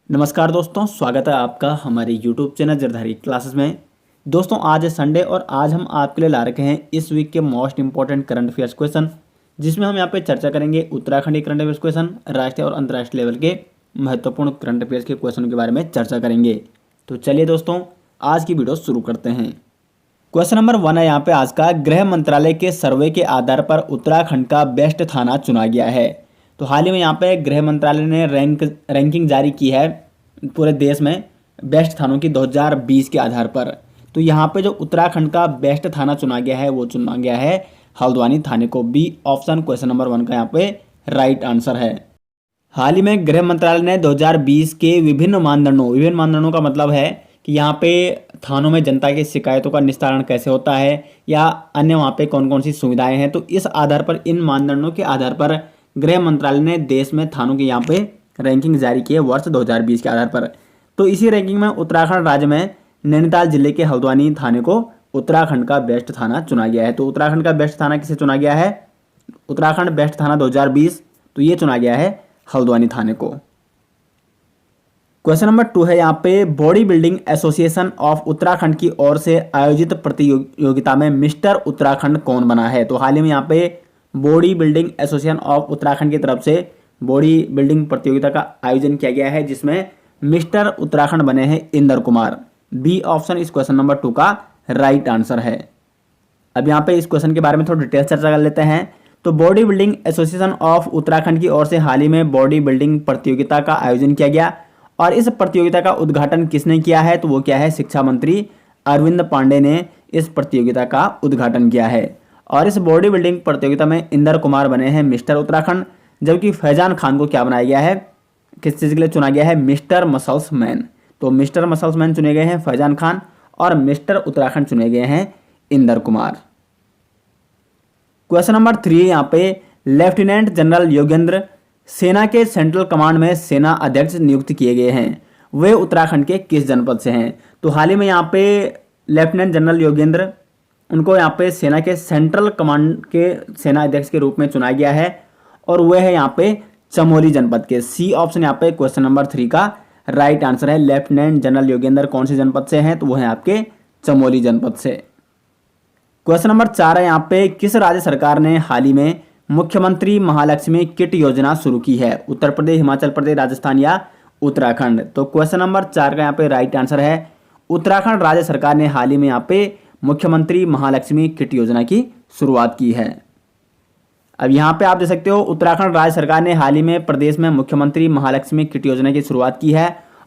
नमस्कार दोस्तों, स्वागत है आपका हमारे YouTube चैनल जरधारी क्लासेस में। दोस्तों आज है संडे और आज हम आपके लिए ला रखे हैं इस वीक के most important current affairs question, जिसमें हम यहाँ पे चर्चा करेंगे उत्तराखंडी करंट अफेयर्स क्वेश्चन, राष्ट्रीय और अंतर्राष्ट्रीय लेवल के महत्वपूर्ण करंट अफेयर्स के क्वेश्चन के बारे में चर्चा करेंगे। तो चलिए दोस्तों आज की वीडियो शुरू करते हैं। क्वेश्चन नंबर 1 है यहाँ पे आज का, गृह मंत्रालय के सर्वे के आधार पर उत्तराखंड का बेस्ट थाना चुना गया है। तो हाल ही में यहाँ पे गृह मंत्रालय ने रैंकिंग जारी की है पूरे देश में बेस्ट थानों की 2020 के आधार पर। तो यहाँ पे जो उत्तराखंड का बेस्ट थाना चुना गया है वो चुना गया है हल्द्वानी थाने को। बी ऑप्शन क्वेश्चन नंबर 1 का यहाँ पे राइट आंसर है। हाल ही में गृह मंत्रालय ने 2020 के विभिन्न मानदंडों का मतलब है कि यहाँ पे थानों में जनता की शिकायतों का निस्तारण कैसे होता है या अन्य वहाँ पे कौन कौन सी सुविधाएं हैं। तो इस आधार पर, इन मानदंडों के आधार पर गृह मंत्रालय ने देश में थानों की यहाँ पे रैंकिंग जारी की है वर्ष 2020 के आधार पर। तो इसी रैंकिंग में उत्तराखंड राज्य में नैनीताल जिले के हल्द्वानी थाने को उत्तराखंड का बेस्ट थाना चुना गया है। तो उत्तराखंड का बेस्ट थाना किसे चुना गया है? उत्तराखंड बेस्ट थाना 2020, तो ये चुना गया है हल्द्वानी थाने को। क्वेश्चन नंबर 2 है यहाँ पे, body building association of Uttarakhand की ओर से आयोजित प्रतियोगिता में मिस्टर उत्तराखंड कौन बना है? तो हाल ही में यहाँ पे body building association of Uttarakhand की तरफ से बॉडी बिल्डिंग प्रतियोगिता का आयोजन किया गया है, जिसमें मिस्टर उत्तराखंड बने हैं इंदर कुमार। बी ऑप्शन इस क्वेश्चन नंबर 2 का राइट आंसर है। अब यहाँ पे इस क्वेश्चन के बारे में थोड़ी डिटेल चर्चा कर लेते हैं। तो body building association of Uttarakhand की ओर से हाल ही में बॉडी बिल्डिंग प्रतियोगिता का आयोजन किया गया और इस प्रतियोगिता का उद्घाटन किसने किया है? तो वो क्या है, शिक्षा मंत्री अरविंद पांडे ने इस प्रतियोगिता का उद्घाटन किया है। और इस बॉडी बिल्डिंग प्रतियोगिता में इंदर कुमार बने हैं मिस्टर उत्तराखंड, जबकि फैजान खान को क्या बनाया गया है, किस चीज़ के लिए चुना गया है? Mister muscles man. तो मिस्टर मसल्स मैन चुने गए हैं फैजान खान और मिस्टर उत्तराखंड चुने गए हैं इंदर कुमार। क्वेश्चन नंबर 3 यहाँ पे, लेफ्टिनेंट जनरल योगेंद्र सेना के सेंट्रल कमांड में सेना अध्यक्ष नियुक्त किए गए हैं, वे उत्तराखंड के किस जनपद से हैं? तो हाल ही में यहाँ पे लेफ्टिनेंट जनरल योगेंद्र, उनको यहाँ पे सेना के सेंट्रल कमांड के सेना अध्यक्ष के रूप में चुना गया है और वह है यहाँ पे चमोली जनपद के। सी ऑप्शन यहाँ पे क्वेश्चन नंबर 3 का राइट आंसर है। लेफ्टिनेंट जनरल योगेंद्र कौन से जनपद से हैं? तो वो है आपके चमोली जनपद से। क्वेश्चन नंबर 4 है यहाँ पे, किस राज्य सरकार ने हाल ही में मुख्यमंत्री महालक्ष्मी किट योजना शुरू की है? उत्तर प्रदेश, हिमाचल प्रदेश, राजस्थान या उत्तराखंड? तो क्वेश्चन नंबर 4 का यहाँ पे राइट आंसर है उत्तराखंड राज्य सरकार ने हाल ही में यहाँ पे मुख्यमंत्री महालक्ष्मी किट योजना की शुरुआत की है। अब यहाँ पे आप देख सकते हो उत्तराखंड राज्य सरकार ने हाल ही में प्रदेश में मुख्यमंत्री महालक्ष्मी किट योजना की शुरुआत की है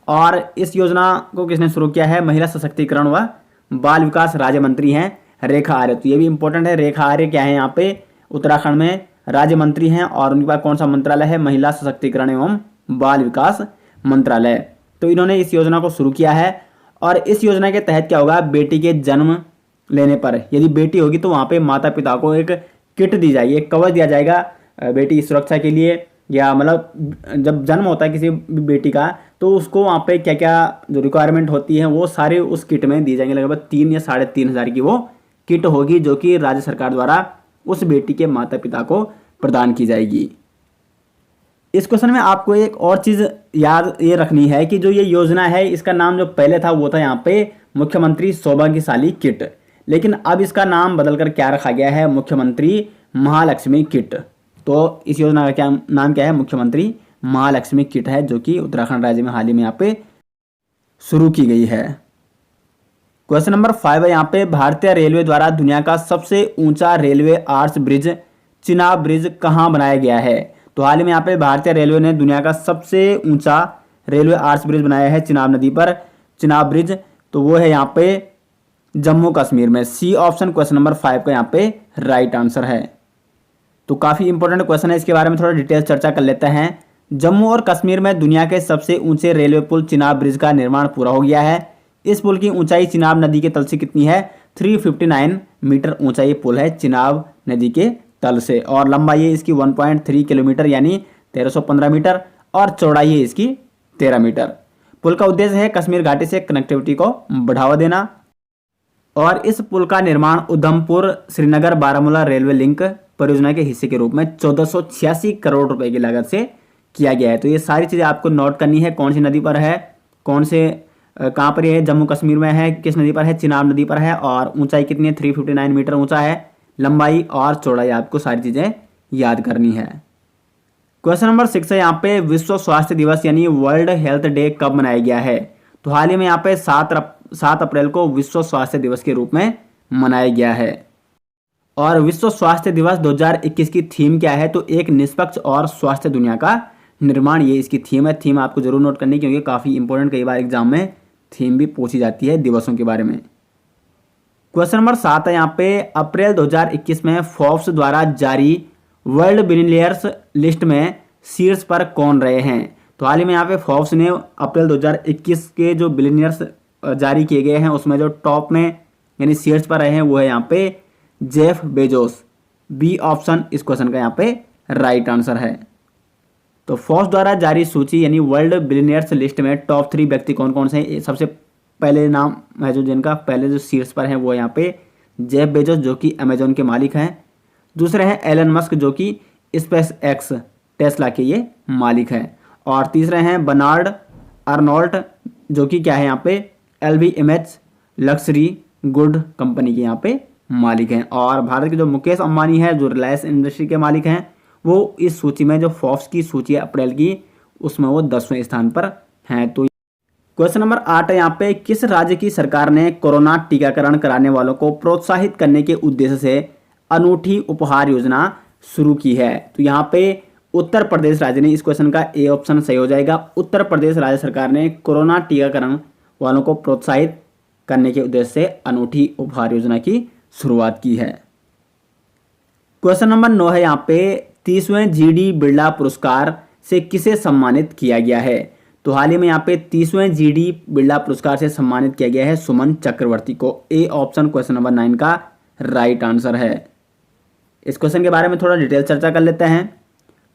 और इस योजना को किसने शुरू किया है? महिला सशक्तिकरण व बाल विकास राज्य मंत्री हैं रेखा आर्य। तो ये भी इंपॉर्टेंट है, रेखा आर्य क्या है यहाँ पे उत्तराखंड में राज्य मंत्री हैं और उनके पास कौन सा मंत्रालय है? महिला सशक्तिकरण एवं बाल विकास मंत्रालय। तो इन्होंने इस योजना को शुरू किया है और इस योजना के तहत क्या होगा, बेटी के जन्म लेने पर यदि बेटी होगी तो वहाँ पे माता पिता को एक किट दी जाएगी, एक कवच दिया जाएगा बेटी की सुरक्षा के लिए, या मतलब जब जन्म होता है किसी बेटी का तो उसको वहाँ पे क्या क्या जो रिक्वायरमेंट होती है वो सारे उस किट में दी जाएंगे। लगभग 3 या 3.5 हज़ार की वो किट होगी जो कि राज्य सरकार द्वारा उस बेटी के माता पिता को प्रदान की जाएगी। इस क्वेश्चन में आपको एक और चीज़ याद ये रखनी है कि जो ये योजना है इसका नाम जो पहले था वो था यहाँ पे मुख्यमंत्री सौभाग्यशाली किट, लेकिन अब इसका नाम बदलकर क्या रखा गया है? मुख्यमंत्री महालक्ष्मी किट। तो इस योजना का क्या नाम क्या है? मुख्यमंत्री महालक्ष्मी किट है, जो कि उत्तराखंड राज्य में हाल ही में यहाँ पे शुरू की गई है। क्वेश्चन नंबर 5 है यहाँ पे, भारतीय रेलवे द्वारा दुनिया का सबसे ऊंचा railway arch bridge Chenab bridge कहाँ बनाया गया है? तो हाल ही में यहाँ पे भारतीय रेलवे ने दुनिया का सबसे ऊंचा रेलवे आर्च ब्रिज बनाया है चिनाब नदी पर, चिनाब ब्रिज। तो वो है यहाँ पे जम्मू कश्मीर में। सी ऑप्शन क्वेश्चन नंबर 5 का यहाँ पे राइट आंसर है। तो काफ़ी इंपॉर्टेंट क्वेश्चन है, इसके बारे में थोड़ा डिटेल चर्चा कर लेते हैं। जम्मू और कश्मीर में दुनिया के सबसे ऊंचे रेलवे पुल चिनाब ब्रिज का निर्माण पूरा हो गया है। इस पुल की ऊंचाई चिनाब नदी के तल से कितनी है? 359 मीटर ऊंचा ये पुल है चिनाब नदी के तल से और लंबाई है इसकी 1.3 किलोमीटर यानी 1315 मीटर और चौड़ाई है इसकी 13 मीटर। पुल का उद्देश्य है कश्मीर घाटी से कनेक्टिविटी को बढ़ावा देना और इस पुल का निर्माण उधमपुर श्रीनगर बारामूला रेलवे लिंक परियोजना के हिस्से के रूप में 1486 करोड़ रुपए की लागत से किया गया है। तो ये सारी चीज़ें आपको नोट करनी है, कौन सी नदी पर है, कौन से कहाँ पर ये जम्मू कश्मीर में है, किस नदी पर है, चिनाब नदी पर है, और ऊंचाई कितनी है, 359 मीटर ऊंचा है, लंबाई और चौड़ाई आपको सारी चीज़ें याद करनी है। क्वेश्चन नंबर 6 है यहाँ पे विश्व स्वास्थ्य दिवस यानी वर्ल्ड हेल्थ डे कब मनाया गया है? तो हाल ही में यहाँ पे 7 अप्रैल को विश्व स्वास्थ्य दिवस के रूप में मनाया गया है। और विश्व स्वास्थ्य दिवस 2021 की थीम क्या है? तो एक निष्पक्ष और स्वास्थ्य दुनिया का निर्माण, ये इसकी थीम है। थीम आपको जरूर नोट करनी क्योंकि काफ़ी इंपॉर्टेंट, कई बार एग्जाम में थीम भी पूछी जाती है दिवसों के बारे में। क्वेश्चन नंबर 7 है यहाँ पे अप्रैल 2021 में फोर्ब्स द्वारा जारी वर्ल्ड बिलियनियर्स लिस्ट में शीर्ष पर कौन रहे हैं? तो हाल ही में यहाँ पे फोर्ब्स ने अप्रैल 2021 के जो बिलियनियर्स जारी किए गए हैं उसमें जो टॉप में यानी शीर्ष पर रहे हैं वो है यहाँ पे जेफ बेजोस। बी ऑप्शन इस क्वेश्चन का यहाँ पे राइट आंसर है। तो फोर्ब्स द्वारा जारी सूची यानी वर्ल्ड बिलियनियर्स लिस्ट में टॉप 3 व्यक्ति कौन कौन से हैं? सबसे पहले नाम है जो जिनका पहले जो शीर्ष पर है वो यहाँ पे जेफ बेजोस जो कि अमेजोन के मालिक हैं। दूसरे हैं एलन मस्क जो कि स्पेस एक्स टेस्ला के ये मालिक हैं। और तीसरे हैं बर्नार्ड अर्नोल्ट जो कि क्या है यहाँ पे LVMH लक्सरी गुड कंपनी के यहाँ पे मालिक हैं। और भारत के जो मुकेश अंबानी है जो रिलायंस इंडस्ट्री के मालिक हैं वो इस सूची में जो फोर्ब्स की सूची है अप्रैल की उसमें वो 10वें स्थान पर हैं। तो क्वेश्चन नंबर 8 है यहाँ पे किस राज्य की सरकार ने कोरोना टीकाकरण कराने वालों को प्रोत्साहित करने के उद्देश्य से अनूठी उपहार योजना शुरू की है? तो यहाँ पे उत्तर प्रदेश राज्य ने, इस क्वेश्चन का ए ऑप्शन सही हो जाएगा। उत्तर प्रदेश राज्य सरकार ने कोरोना टीकाकरण वालों को प्रोत्साहित करने के उद्देश्य से अनूठी उपहार योजना की शुरुआत की है। क्वेश्चन नंबर 9 है यहाँ पे 30वें GD बिरला पुरस्कार से किसे सम्मानित किया गया है? तो हाल ही में यहाँ पे 30वें GD बिरला पुरस्कार से सम्मानित किया गया है सुमन चक्रवर्ती को। ए ऑप्शन क्वेश्चन नंबर 9 का राइट आंसर है। इस क्वेश्चन के बारे में थोड़ा डिटेल चर्चा कर लेते हैं।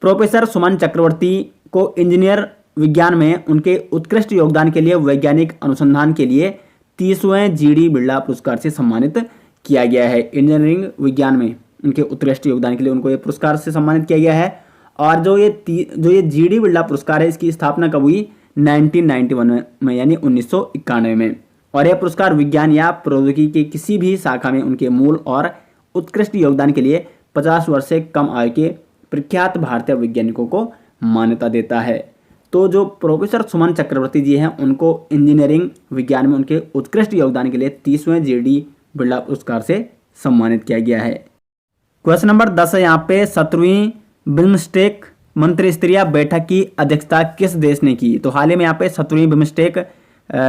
प्रोफेसर सुमन चक्रवर्ती को इंजीनियर विज्ञान में उनके उत्कृष्ट योगदान के लिए वैज्ञानिक अनुसंधान के लिए 30वें GD बिरला पुरस्कार से सम्मानित किया गया है। इंजीनियरिंग विज्ञान में उनके उत्कृष्ट योगदान के लिए उनको ये पुरस्कार से सम्मानित किया गया है। और जो ये GD बिरला पुरस्कार है इसकी स्थापना कब हुई? 1991 में यानी 1991 में। और यह पुरस्कार विज्ञान या प्रौद्योगिकी के किसी भी शाखा में उनके मूल और उत्कृष्ट योगदान के लिए 50 वर्ष से कम आयु के प्रख्यात भारतीय वैज्ञानिकों को मान्यता देता है। तो जो प्रोफेसर सुमन चक्रवर्ती जी हैं उनको इंजीनियरिंग विज्ञान में उनके उत्कृष्ट योगदान के लिए 30वें GD बिरला पुरस्कार से सम्मानित किया गया है। क्वेश्चन नंबर 10 है यहाँ पे 17वीं बिम्स्टेक मंत्रिस्तरीय बैठक की अध्यक्षता किस देश ने की? तो हाल ही में यहाँ पे 17वीं बिम्स्टेक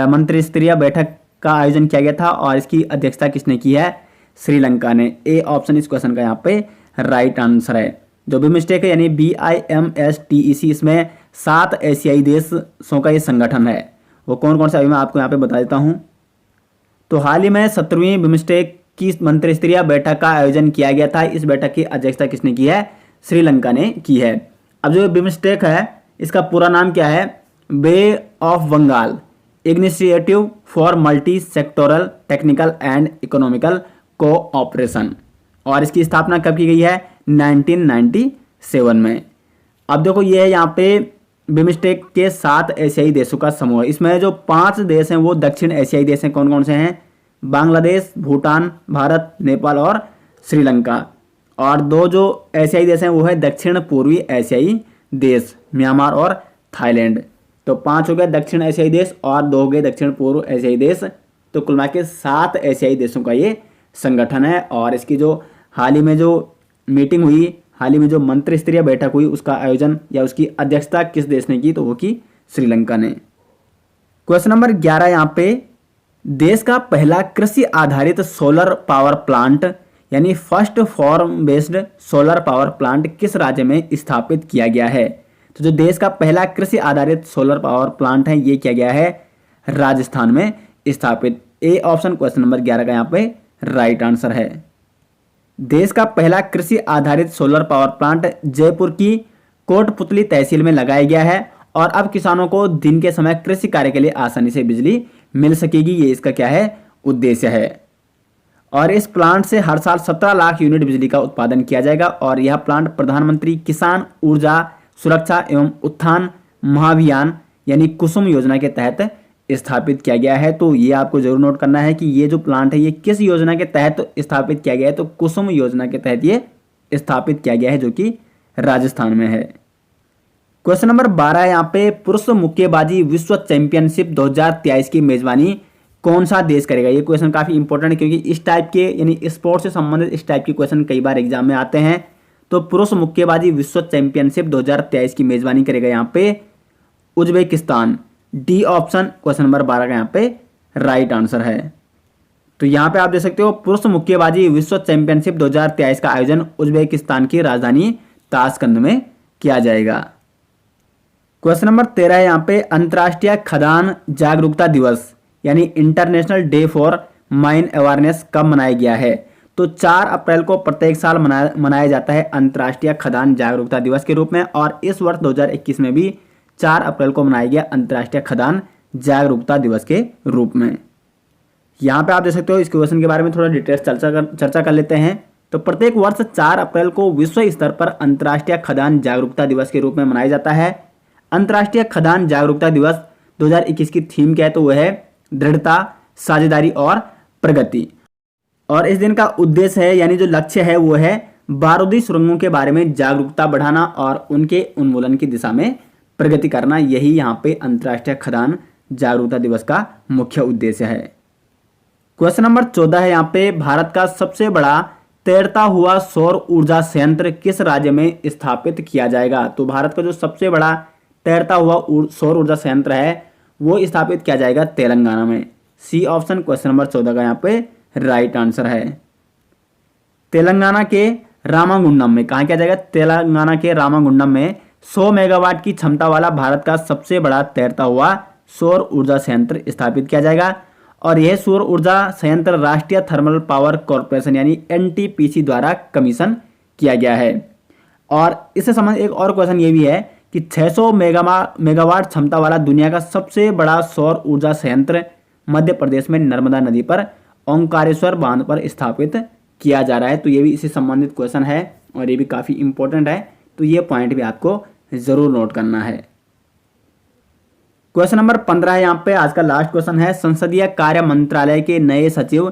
मंत्रिस्तरीय बैठक का आयोजन किया गया था और इसकी अध्यक्षता किसने की है? श्रीलंका ने। ए ऑप्शन इस क्वेश्चन का यहाँ पे राइट आंसर है। जो बिम्स्टेक है यानी BIMSTEC इसमें 7 एशियाई देशों का ये संगठन है। वो कौन कौन से अभी मैं आपको यहाँ पे बता देता हूँ। तो हाल ही में 17वीं बिम्स्टेक की मंत्रिस्तरीय बैठक का आयोजन किया गया था। इस बैठक की अध्यक्षता किसने की है? श्रीलंका ने की है। अब जो बिम्स्टेक है इसका पूरा नाम क्या है? Bay of Bengal initiative for multi sectoral technical and economical cooperation. और इसकी स्थापना कब की गई है? 1997 में। अब देखो ये है यहाँ पे बिम्स्टेक के 7 एशियाई देशों का समूह है। इसमें जो 5 देश हैं वो दक्षिण एशियाई देश हैं। कौन कौन से हैं? बांग्लादेश, भूटान, भारत, नेपाल और श्रीलंका। और 2 जो एशियाई देश हैं वो है दक्षिण पूर्वी एशियाई देश, म्यांमार और थाईलैंड। तो 5 हो गए दक्षिण एशियाई देश और 2 हो गए दक्षिण पूर्व एशियाई देश। तो कुल मिला के 7 एशियाई देशों का ये संगठन है। और इसकी जो हाल ही में जो मीटिंग हुई, हाल ही में जो मंत्रिस्तरीय बैठक हुई उसका आयोजन या उसकी अध्यक्षता किस देश ने की? तो वो की श्रीलंका ने। क्वेश्चन नंबर 11 यहाँ पे देश का पहला कृषि आधारित सोलर पावर प्लांट यानी first form based solar power plant किस राज्य में स्थापित किया गया है? तो जो देश का पहला कृषि आधारित सोलर पावर प्लांट है ये किया गया है राजस्थान में स्थापित। ए ऑप्शन क्वेश्चन नंबर 11 का यहाँ पे राइट आंसर है। देश का पहला कृषि आधारित सोलर पावर प्लांट जयपुर की कोटपुतली तहसील में लगाया गया है और अब किसानों को दिन के समय कृषि कार्य के लिए आसानी से बिजली मिल सकेगी। ये इसका क्या है? उद्देश्य है। और इस प्लांट से हर साल 17 लाख यूनिट बिजली का उत्पादन किया जाएगा और यह प्लांट प्रधानमंत्री किसान ऊर्जा सुरक्षा एवं उत्थान महाभियान यानी कुसुम योजना के तहत स्थापित किया गया है। तो ये आपको जरूर नोट करना है कि ये जो प्लांट है ये किस योजना के तहत स्थापित किया गया है, तो कुसुम योजना के तहत ये स्थापित किया गया है, जो कि राजस्थान में है। क्वेश्चन नंबर 12 यहाँ पे पुरुष मुक्केबाजी विश्व चैंपियनशिप 2023 की मेजबानी कौन सा देश करेगा। ये क्वेश्चन काफी इंपॉर्टेंट है क्योंकि इस टाइप के यानी स्पोर्ट्स से संबंधित इस टाइप के क्वेश्चन कई बार एग्जाम में आते हैं। तो पुरुष मुक्केबाजी विश्व चैंपियनशिप 2023 की मेजबानी करेगा यहाँ पे Uzbekistan. D option question number 12 का यहाँ पे राइट आंसर है। तो यहाँ पे आप देख सकते हो पुरुष मुक्केबाजी विश्व चैंपियनशिप 2023 का आयोजन उज्बेकिस्तान की राजधानी ताशकंद में किया जाएगा। क्वेश्चन नंबर 13 है यहाँ पे अंतर्राष्ट्रीय खदान जागरूकता दिवस यानी international day for mine awareness कब मनाया गया है। तो 4 अप्रैल को प्रत्येक साल मनाया जाता है अंतर्राष्ट्रीय खदान जागरूकता दिवस के रूप में, और इस वर्ष 2021 में भी 4 अप्रैल को मनाया गया अंतर्राष्ट्रीय खदान जागरूकता दिवस के रूप में। यहाँ पे आप देख सकते हो इस क्वेश्चन के बारे में थोड़ा डिटेल्स चर्चा कर लेते हैं। तो प्रत्येक वर्ष 4 अप्रैल को विश्व स्तर पर अंतर्राष्ट्रीय खदान जागरूकता दिवस के रूप में मनाया जाता है। अंतर्राष्ट्रीय खदान जागरूकता दिवस 2021 की थीम क्या है, तो वह है दृढ़ता, साझेदारी और प्रगति। और इस दिन का उद्देश्य है यानी जो लक्ष्य है वो है बारूदी सुरंगों के बारे में जागरूकता बढ़ाना और उनके उन्मूलन की दिशा में प्रगति करना। यही यहाँ पे अंतर्राष्ट्रीय खदान जागरूकता दिवस का मुख्य उद्देश्य है। क्वेश्चन नंबर 14 है यहाँ पे भारत का सबसे बड़ा तैरता हुआ सौर ऊर्जा संयंत्र किस राज्य में स्थापित किया जाएगा। तो भारत का जो सबसे बड़ा तैरता हुआ सौर ऊर्जा संयंत्र है वो स्थापित किया जाएगा तेलंगाना में। सी ऑप्शन क्वेश्चन नंबर 14 का यहाँ पे राइट आंसर है। तेलंगाना के रामागुंडम में कहाँ किया जाएगा, तेलंगाना के रामागुंडम में 100 मेगावाट की क्षमता वाला भारत का सबसे बड़ा तैरता हुआ सौर ऊर्जा संयंत्र स्थापित किया जाएगा। और यह सौर ऊर्जा संयंत्र राष्ट्रीय थर्मल पावर कॉर्पोरेशन यानी एनटीपीसी द्वारा कमीशन किया गया है। और इससे संबंधित एक और क्वेश्चन ये भी है कि 600 मेगावाट क्षमता वाला दुनिया का सबसे बड़ा सौर ऊर्जा संयंत्र मध्य प्रदेश में नर्मदा नदी पर ओंकारेश्वर बांध पर स्थापित किया जा रहा है। तो ये भी इससे संबंधित क्वेश्चन है और ये भी काफ़ी इंपॉर्टेंट है, तो ये पॉइंट भी आपको ज़रूर नोट करना है। क्वेश्चन नंबर 15 है यहाँ पे आज का लास्ट क्वेश्चन है संसदीय कार्य मंत्रालय के नए सचिव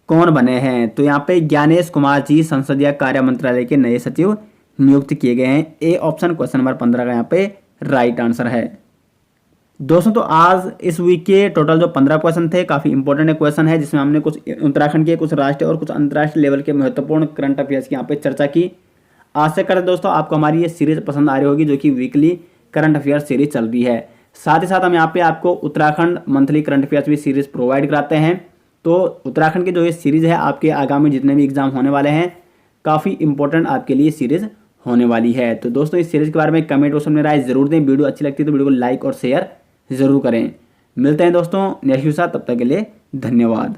कौन बने हैं। तो यहाँ पे ज्ञानेश कुमार जी संसदीय कार्य मंत्रालय के नए सचिव नियुक्त किए गए हैं। ए ऑप्शन क्वेश्चन नंबर 15 का यहाँ पे राइट आंसर है। दोस्तों तो आज इस वीक के टोटल जो 15 क्वेश्चन थे काफ़ी इंपॉर्टेंट क्वेश्चन है, जिसमें हमने कुछ उत्तराखंड के, कुछ राष्ट्रीय और कुछ अंतर्राष्ट्रीय लेवल के महत्वपूर्ण करंट अफेयर्स की यहाँ पे चर्चा की। आशा करते दोस्तों आपको हमारी ये सीरीज पसंद आ रही होगी, जो कि वीकली करंट अफेयर्स सीरीज चल रही है। साथ ही साथ हम यहाँ पे आपको उत्तराखंड मंथली करंट अफेयर्स भी सीरीज प्रोवाइड कराते हैं। तो उत्तराखंड की जो ये सीरीज है आपके आगामी जितने भी एग्जाम होने वाले हैं काफ़ी इंपॉर्टेंट आपके लिए सीरीज होने वाली है। तो दोस्तों इस सीरीज के बारे में कमेंट बॉक्स में राय जरूर दें। वीडियो अच्छी लगती है तो वीडियो को लाइक और शेयर जरूर करें। मिलते हैं दोस्तों नेक्स्ट वीडियो के साथ, तब तक के लिए धन्यवाद।